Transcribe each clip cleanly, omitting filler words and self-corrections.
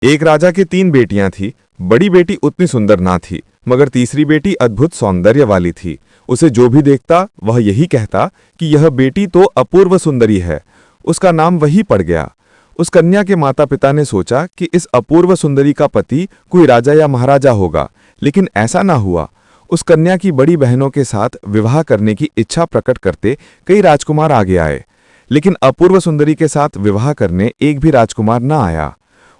एक राजा की 3 बेटियां थी। बड़ी बेटी उतनी सुंदर ना थी, मगर तीसरी बेटी अद्भुत सौंदर्य वाली थी। उसे जो भी देखता वह यही कहता कि यह बेटी तो अपूर्व सुंदरी है। उसका नाम वही पड़ गया। उस कन्या के माता पिता ने सोचा कि इस अपूर्व सुंदरी का पति कोई राजा या महाराजा होगा, लेकिन ऐसा ना हुआ। उस कन्या की बड़ी बहनों के साथ विवाह करने की इच्छा प्रकट करते कई राजकुमार आगे आए, लेकिन अपूर्व सुंदरी के साथ विवाह करने एक भी राजकुमार न आया।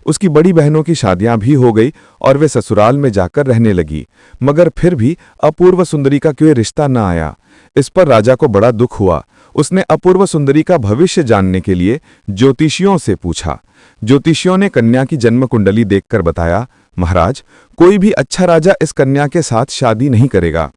उसकी बड़ी बहनों की शादियां भी हो गई और वे ससुराल में जाकर रहने लगी, मगर फिर भी अपूर्व सुंदरी का कोई रिश्ता न आया। इस पर राजा को बड़ा दुख हुआ। उसने अपूर्व सुंदरी का भविष्य जानने के लिए ज्योतिषियों से पूछा। ज्योतिषियों ने कन्या की जन्म कुंडली देखकर बताया, महाराज, कोई भी अच्छा राजा इस कन्या के साथ शादी नहीं करेगा।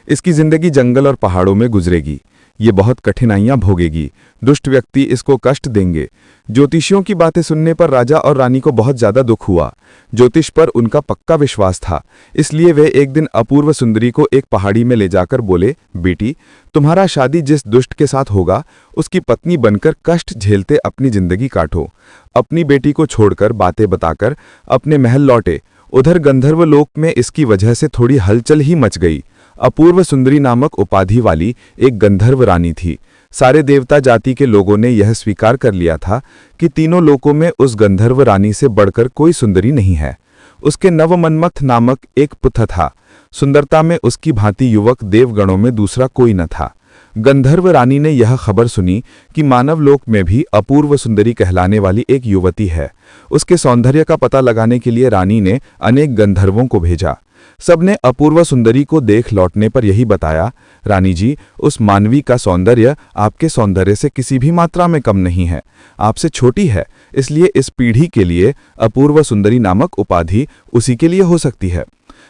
इसकी जिंदगी जंगल और पहाड़ों में गुजरेगी। ये बहुत कठिनाइयां भोगेगी। दुष्ट व्यक्ति इसको कष्ट देंगे। ज्योतिषियों की बातें सुनने पर राजा और रानी को बहुत ज्यादा दुख हुआ। ज्योतिष पर उनका पक्का विश्वास था, इसलिए वे एक दिन अपूर्व सुंदरी को एक पहाड़ी में ले जाकर बोले, बेटी, तुम्हारा शादी जिस दुष्ट के साथ होगा उसकी पत्नी बनकर कष्ट झेलते अपनी जिंदगी काटो। अपनी बेटी को छोड़कर बातें बताकर अपने महल लौटे। उधर गंधर्व लोक में इसकी वजह से थोड़ी हलचल ही मच गई। अपूर्व सुंदरी नामक उपाधि वाली एक गंधर्व रानी थी। सारे देवता जाति के लोगों ने यह स्वीकार कर लिया था कि तीनों लोकों में उस गंधर्व रानी से बढ़कर कोई सुंदरी नहीं है। उसके नवमन्मथ नामक एक पुत्र था। सुंदरता में उसकी भांति युवक देवगणों में दूसरा कोई न था। गंधर्व रानी ने यह खबर सुनी कि मानव लोक में भी अपूर्व सुंदरी कहलाने वाली एक युवती है। उसके सौंदर्य का पता लगाने के लिए रानी ने अनेक गंधर्वों को भेजा। सबने अपूर्व सुंदरी को देख लौटने पर यही बताया, रानी जी, उस मानवी का सौंदर्य आपके सौंदर्य से किसी भी मात्रा में कम नहीं है। आपसे छोटी है, इसलिए इस पीढ़ी के लिए अपूर्व सुंदरी नामक उपाधि उसी के लिए हो सकती है।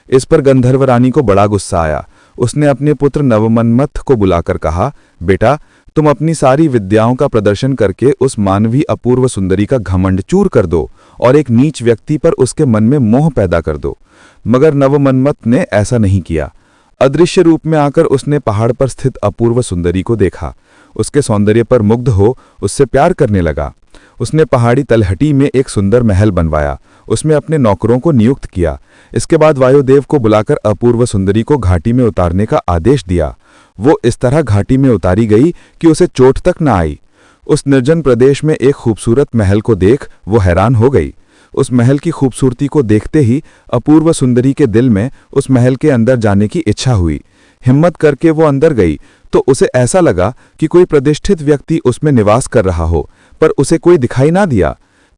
इस पर गंधर्व रानी को बड़ा गुस्सा आया। उसने अपने पुत्र नवमन्मथ को बुलाकर कहा, बेटा, तुम अपनी सारी विद्याओं का प्रदर्शन करके उस मानवी अपूर्व सुंदरी का घमंड चूर कर दो और एक नीच व्यक्ति पर उसके मन में मोह पैदा कर दो। मगर नवमन्मथ ने ऐसा नहीं किया। अदृश्य रूप में आकर उसने पहाड़ पर स्थित अपूर्व सुंदरी को देखा। उसके सौंदर्य पर मुग्ध हो उससे प्यार करने लगा। उसने पहाड़ी तलहटी में एक सुंदर महल बनवाया। उसमें अपने नौकरों को नियुक्त किया। इसके बाद वायुदेव को बुलाकर अपूर्व सुंदरी को घाटी में उतारने का आदेश दिया। वो इस तरह घाटी में उतारी गई कि उसे चोट तक न आई। उस निर्जन प्रदेश में एक खूबसूरत महल को देख वो हैरान हो गई। उस महल की खूबसूरती को देखते ही अपूर्व सुंदरी के दिल में उस महल के अंदर जाने की इच्छा हुई। हिम्मत करके वो अंदर गई तो उसे ऐसा लगा कि कोई प्रतिष्ठित व्यक्ति उसमें निवास कर रहा हो, पर उसे कोई दिखाई ना दिया।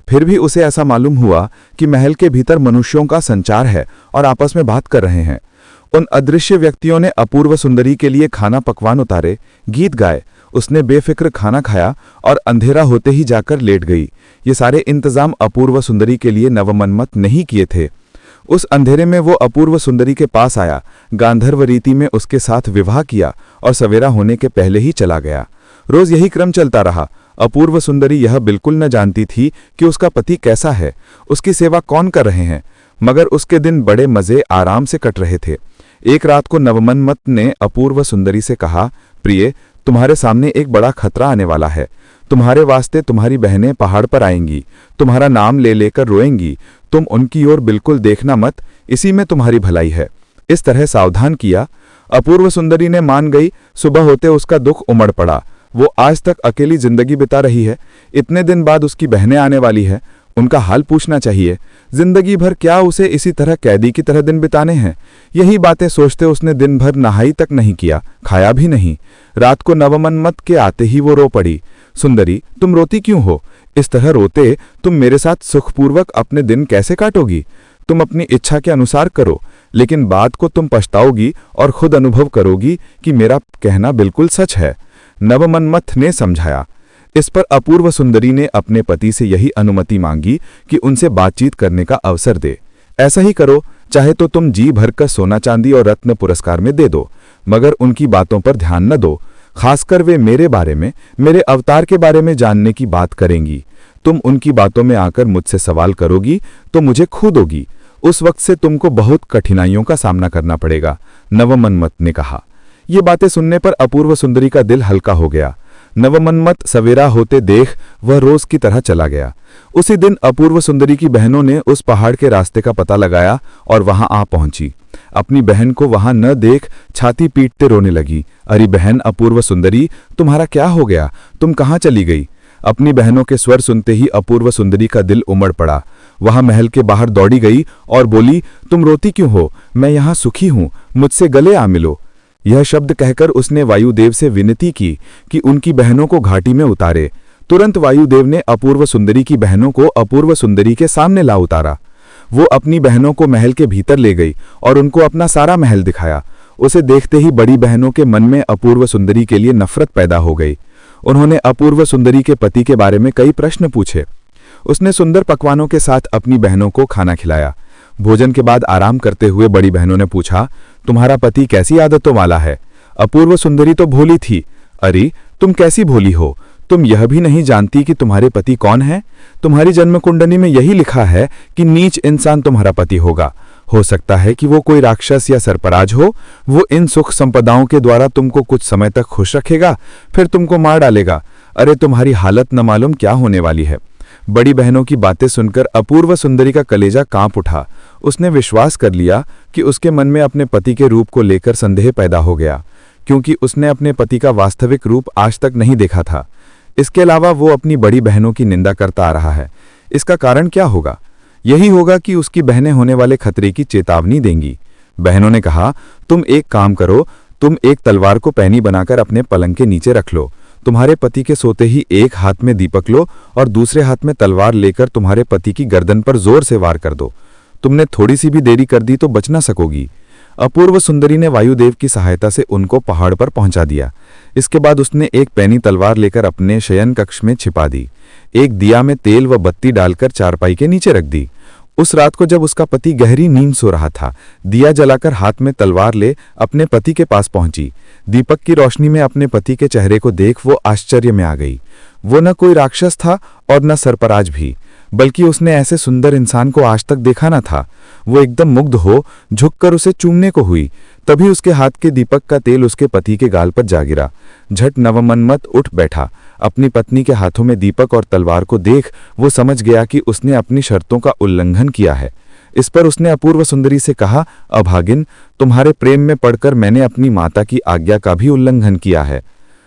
फिर भी उसे ऐसा मालूम हुआ कि महल के भीतर मनुष्यों का संचार है और आपस में बात कर रहे हैं। उन अदृश्य व्यक्तियों ने अपूर्व सुंदरी के लिए खाना पकवान उतारे, गीत गाए। उसने बेफिक्र खाना खाया और अंधेरा होते ही जाकर लेट गई। ये सारे इंतजाम अपूर्व सुंदरी के लिए नवमन्मथ नहीं किए थे। उस अंधेरे में वो अपूर्व सुंदरी के पास आया, गांधर्व रीति में उसके साथ विवाह किया और सवेरा होने के पहले ही चला गया। रोज यही क्रम चलता रहा। अपूर्व सुंदरी यह बिल्कुल न जानती थी कि उसका पति कैसा है, उसकी सेवा कौन कर रहे हैं, मगर उसके दिन बड़े मजे आराम से कट रहे थे। एक रात को नवमन्मथ ने अपूर्व सुंदरी से कहा, प्रिय, तुम्हारे सामने एक बड़ा खतरा आने वाला है। तुम्हारे वास्ते तुम्हारी बहनें पहाड़ पर आएंगी, तुम्हारा नाम ले लेकर रोएंगी। तुम उनकी ओर बिल्कुल देखना मत, इसी में तुम्हारी भलाई है। इस तरह सावधान किया। अपूर्व सुंदरी ने मान गई। सुबह होते उसका दुख उमड़ पड़ा। वो आज तक अकेली जिंदगी बिता रही है। इतने दिन बाद उसकी बहनें आने वाली है, उनका हाल पूछना चाहिए। जिंदगी भर क्या उसे इसी तरह कैदी की तरह दिन बिताने हैं? यही बातें सोचते उसने दिन भर नहाई तक नहीं किया, खाया भी नहीं। रात को नवमन्मथ के आते ही वो रो पड़ी। सुंदरी, तुम रोती क्यों हो? इस तरह रोते तुम मेरे साथ सुखपूर्वक अपने दिन कैसे काटोगी? तुम अपनी इच्छा के अनुसार करो, लेकिन बाद को तुम पछताओगी और खुद अनुभव करोगी कि मेरा कहना बिल्कुल सच है। नवमन्मथ ने समझाया। इस पर अपूर्व सुंदरी ने अपने पति से यही अनुमति मांगी कि उनसे बातचीत करने का अवसर दे। ऐसा ही करो, चाहे तो तुम जी भरकर सोना चांदी और रत्न पुरस्कार में दे दो, मगर उनकी बातों पर ध्यान न दो। खासकर वे मेरे बारे में, मेरे अवतार के बारे में जानने की बात करेंगी। तुम उनकी बातों में आकर मुझसे सवाल करोगी तो मुझे खू दोगी। उस वक्त से तुमको बहुत कठिनाइयों का सामना करना पड़ेगा, नवमन्मथ ने कहा। ये बातें सुनने पर अपूर्व सुंदरी का दिल हल्का हो गया। नवमन्मथ सवेरा होते देख वह रोज की तरह चला गया। उसी दिन अपूर्व सुंदरी की बहनों ने उस पहाड़ के रास्ते का पता लगाया और वहां आ पहुंची। अपनी बहन को वहां न देख छाती पीटते रोने लगी। अरे बहन अपूर्व सुंदरी, तुम्हारा क्या हो गया? तुम कहाँ चली गई? अपनी बहनों के स्वर सुनते ही अपूर्व सुंदरी का दिल उमड़ पड़ा। वहां महल के बाहर दौड़ी गई और बोली, तुम रोती क्यों हो? मैं यहाँ सुखी हूं, मुझसे गले आ मिलो। यह शब्द कहकर उसने वायुदेव से विनती की कि उनकी बहनों को घाटी में उतारे। तुरंत वायुदेव ने अपूर्व सुंदरी की बहनों को अपूर्व सुंदरी के सामने ला उतारा। वो अपनी बहनों को महल के भीतर ले गई और उनको अपना सारा महल दिखाया। उसे देखते ही बड़ी बहनों के मन में अपूर्व सुंदरी के लिए नफरत पैदा हो गई। उन्होंने अपूर्व सुंदरी के पति के बारे में कई प्रश्न पूछे। उसने सुंदर पकवानों के साथ अपनी बहनों को खाना खिलाया। भोजन के बाद आराम करते हुए बड़ी बहनों ने पूछा, तुम्हारा पति कैसी आदतों वाला है? अपूर्व सुंदरी तो भोली थी। अरे तुम कैसी भोली हो? तुम यह भी नहीं जानती कि तुम्हारे पति कौन है? तुम्हारी जन्म कुंडली में यही लिखा है कि नीच इंसान तुम्हारा पति होगा। हो सकता है कि वो कोई राक्षस या सरपराज हो। वो इन सुख संपदाओं के द्वारा तुमको कुछ समय तक खुश रखेगा, फिर तुमको मार डालेगा। अरे तुम्हारी हालत न मालूम क्या होने वाली है। बड़ी बहनों की बातें सुनकर अपूर्व सुंदरी का कलेजा कांप उठा। उसने विश्वास कर लिया कि उसके मन में अपने पति के रूप को लेकर संदेह पैदा हो गया, क्योंकि उसने अपने पति का वास्तविक रूप आज तक नहीं देखा था। इसके अलावा वो अपनी बड़ी बहनों की निंदा करता आ रहा है। इसका कारण क्या होगा? यही होगा कि उसकी बहनें होने वाले खतरे की चेतावनी देंगी। बहनों ने कहा, तुम एक काम करो, तुम एक तलवार को पैनी बनाकर अपने पलंग के नीचे रख लो। तुम्हारे पति के सोते ही एक हाथ में दीपक लो और दूसरे हाथ में तलवार लेकर तुम्हारे पति की गर्दन पर जोर से वार कर दो। तुमने थोड़ी सी भी देरी कर दी तो बच ना सकोगी। अपूर्व सुंदरी ने वायुदेव की सहायता से उनको पहाड़ पर पहुंचा दिया। इसके बाद उसने एक पैनी तलवार लेकर अपने शयन कक्ष में छिपा दी। एक दिया में तेल व बत्ती डालकर चारपाई के नीचे रख दी। उस रात को जब उसका पति गहरी नींद सो रहा था, दिया जलाकर हाथ में तलवार ले अपने पति के पास पहुंची। दीपक की रोशनी में अपने पति के चेहरे को देख वो आश्चर्य में आ गई। वो न कोई राक्षस था और न सरपराज भी, बल्कि उसने ऐसे सुंदर इंसान को आज तक देखा न था। वो एकदम मुग्ध हो झुककर उसे चूमने को हुई। तभी उसके हाथ के दीपक का तेल उसके पति के गाल पर जा गिरा। झट नवमन्मथ उठ बैठा। अपनी पत्नी के हाथों में दीपक और तलवार को देख वो समझ गया कि उसने अपनी शर्तों का उल्लंघन किया है। इस पर उसने अपूर्व सुंदरी से कहा, अभागिन, तुम्हारे प्रेम में पड़कर मैंने अपनी माता की आज्ञा का भी उल्लंघन किया है।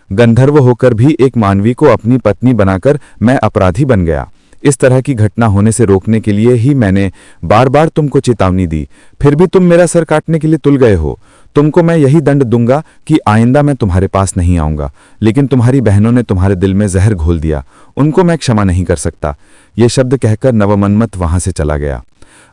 गंधर्व होकर भी एक मानवी को अपनी पत्नी बनाकर मैं अपराधी बन गया। इस तरह की घटना होने से रोकने के लिए ही मैंने बार बार तुमको चेतावनी दी, फिर भी तुम मेरा सर काटने के लिए तुल गए हो। तुमको मैं यही दंड दूंगा कि आइंदा मैं तुम्हारे पास नहीं आऊंगा। लेकिन तुम्हारी बहनों ने तुम्हारे दिल में जहर घोल दिया, उनको मैं क्षमा नहीं कर सकता। ये शब्द कहकर नवमन्मथ वहां से चला गया।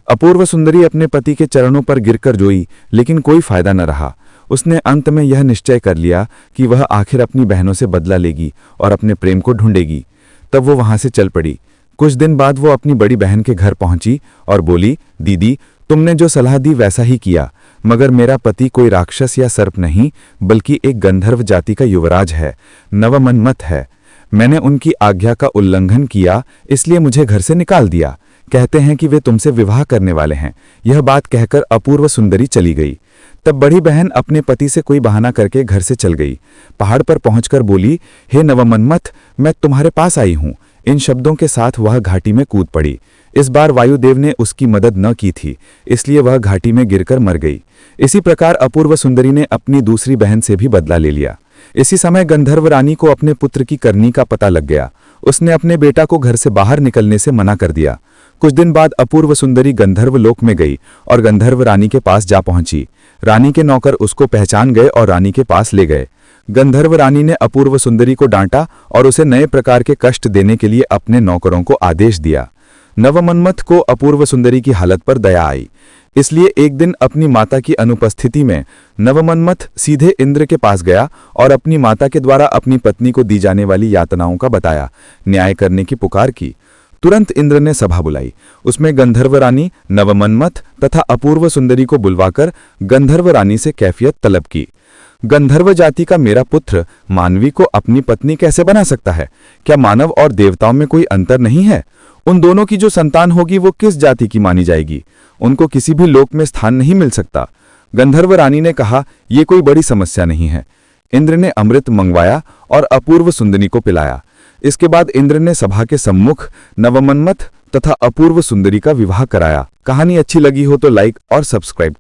अपूर्व सुंदरी अपने पति के चरणों पर गिरकर रोई, लेकिन कोई फायदा न रहा। उसने अंत में यह निश्चय कर लिया कि वह आखिर अपनी बहनों से बदला लेगी और अपने प्रेम को ढूंढेगी। तब वो वहां से चल पड़ी। कुछ दिन बाद वो अपनी बड़ी बहन के घर पहुंची और बोली, दीदी, तुमने जो सलाह दी वैसा ही किया, मगर मेरा पति कोई राक्षस या सर्प नहीं, बल्कि एक गंधर्व जाति का युवराज है, नवमन्मथ है। मैंने उनकी आज्ञा का उल्लंघन किया, इसलिए मुझे घर से निकाल दिया। कहते हैं कि वे तुमसे विवाह करने वाले हैं। यह बात कहकर अपूर्व सुंदरी चली गई। तब बड़ी बहन अपने पति से कोई बहाना करके घर से चल गई। पहाड़ पर पहुंचकर बोली, हे नवमन्मथ, मैं तुम्हारे पास आई हूं। इन शब्दों के साथ वह घाटी में कूद पड़ी। इस बार वायुदेव ने उसकी मदद न की थी, इसलिए वह घाटी में गिरकर मर गई। इसी प्रकार अपूर्व सुंदरी ने अपनी दूसरी बहन से भी बदला ले लिया। इसी समय गंधर्व रानी को अपने पुत्र की करनी का पता लग गया। उसने अपने बेटा को घर से बाहर निकलने से मना कर दिया। कुछ दिन बाद अपूर्व सुंदरी गंधर्व लोक में गई और गंधर्व रानी के पास जा पहुंची। रानी के नौकर उसको पहचान गए और रानी के पास ले गए। गंधर्व रानी ने अपूर्व सुंदरी को डांटा और उसे नए प्रकार के कष्ट देने के लिए अपने नौकरों को आदेश दिया। नवमन्मथ को अपूर्व सुंदरी की हालत पर दया आई, इसलिए एक दिन अपनी माता की अनुपस्थिति में नवमन्मथ सीधे इंद्र के पास गया और अपनी माता के द्वारा अपनी पत्नी को दी जाने वाली यातनाओं का बताया, न्याय करने की पुकार की। तुरंत इंद्र ने सभा बुलाई। उसमें गंधर्व रानी, नवमन्मथ तथा अपूर्व सुंदरी को बुलवाकर गंधर्व रानी से कैफियत तलब की। गंधर्व जाति का मेरा पुत्र मानवी को अपनी पत्नी कैसे बना सकता है? क्या मानव और देवताओं में कोई अंतर नहीं है? उन दोनों की जो संतान होगी वो किस जाति की मानी जाएगी? उनको किसी भी लोक में स्थान नहीं मिल सकता। गंधर्व रानी ने कहा, यह कोई बड़ी समस्या नहीं है। इंद्र ने अमृत मंगवाया और अपूर्व सुंदरी को पिलाया। इसके बाद इंद्र ने सभा के सम्मुख नवमन्मथ तथा अपूर्व सुंदरी का विवाह कराया। कहानी अच्छी लगी हो तो लाइक और सब्सक्राइब कर